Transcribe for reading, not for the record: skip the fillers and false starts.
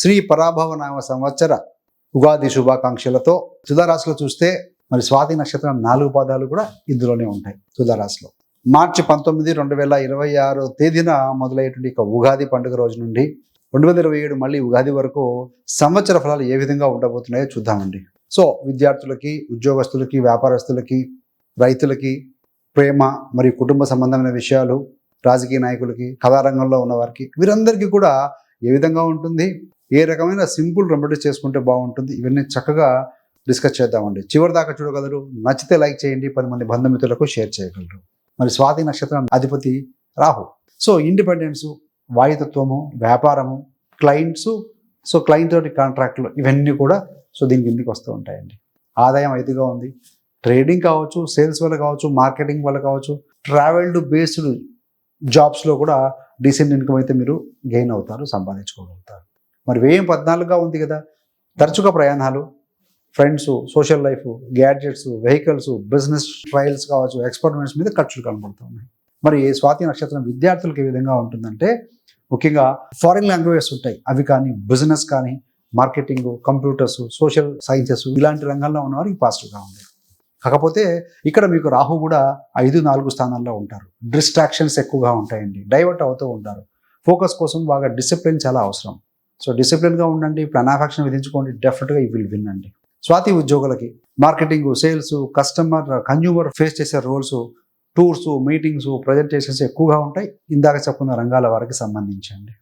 శ్రీ పరాభవనామ సంవత్సర ఉగాది శుభాకాంక్షలతో తులారాశిలో చూస్తే మరి స్వాతి నక్షత్రం 4 పాదాలు కూడా ఇందులోనే ఉంటాయి. తులారాశిలో మార్చి 19, 2026 తేదీన మొదలయ్యేటువంటి ఉగాది పండుగ రోజు నుండి 2027 మళ్ళీ ఉగాది వరకు సంవత్సర ఫలాలు ఏ విధంగా ఉండబోతున్నాయో చూద్దామండి. సో విద్యార్థులకి, ఉద్యోగస్తులకి, వ్యాపారస్తులకి, రైతులకి, ప్రేమ మరియు కుటుంబ సంబంధమైన విషయాలు, రాజకీయ నాయకులకి, కళారంగంలో ఉన్న వారికి, వీరందరికీ కూడా ఏ విధంగా ఉంటుంది, ఏ రకమైన సింపుల్ రెమెడీ చేసుకుంటే బాగుంటుంది, ఇవన్నీ చక్కగా డిస్కస్ చేద్దామండి. చివరి దాకా చూడగలరు. నచ్చితే లైక్ చేయండి, 10 మంది బంధుమిత్రులకు షేర్ చేయగలరు. మరి స్వాతి నక్షత్రం అధిపతి రాహు. సో ఇండిపెండెన్సు, వాయుతత్వము, వ్యాపారము, క్లయింట్స్, సో క్లయింట్ తోటి కాంట్రాక్ట్లు, ఇవన్నీ కూడా సో దీని కిందికి వస్తూ ఉంటాయండి. ఆదాయం ఐదుగా ఉంది. ట్రేడింగ్ కావచ్చు, సేల్స్ వల్ల కావచ్చు, మార్కెటింగ్ వల్ల కావచ్చు, ట్రావెల్డ్ బేస్డ్ జాబ్స్లో కూడా డీసెంట్ ఇన్కమ్ అయితే మీరు గెయిన్ అవుతారు, సంపాదించుకోగలుగుతారు. మరి వ్యయం 14గా ఉంది కదా. తరచుగా ప్రయాణాలు, friends, social life, gadgets, vehicles, business trials కావచ్చు, ఎక్స్పెరిమెంట్స్ మీద ఖర్చులు కనబడుతున్నాయి. మరి స్వాతి నక్షత్రం విద్యార్థులకు ఏ విధంగా ఉంటుందంటే ముఖ్యంగా ఫారిన్ లాంగ్వేజెస్ ఉంటాయి, అవి కానీ, బిజినెస్ కానీ, మార్కెటింగ్, కంప్యూటర్స్, సోషల్ సైన్సెస్, ఇలాంటి రంగంలో ఉన్నవారికి పాజిటివ్గా ఉంది. కాకపోతే ఇక్కడ మీకు రాహు కూడా 5, 4 స్థానాల్లో ఉంటారు. డిస్ట్రాక్షన్స్ ఎక్కువగా ఉంటాయండి, డైవర్ట్ అవుతూ ఉంటారు. ఫోకస్ కోసం బాగా డిసిప్లిన్ చాలా అవసరం. సో డిసిప్లిన్గా ఉండండి, ప్లానాఫాక్షన్ విధించుకోండి, డెఫినెట్గా ఈ విల్ విన్ అండి. స్వాతి ఉద్యోగులకి marketing, sales, customer, consumer face చేసే రోల్స్, టూర్స్, మీటింగ్స్, ప్రజెంటేషన్స్ ఎక్కువగా ఉంటాయి. ఇందాక చెప్పుకున్న రంగాల వారికి సంబంధించండి.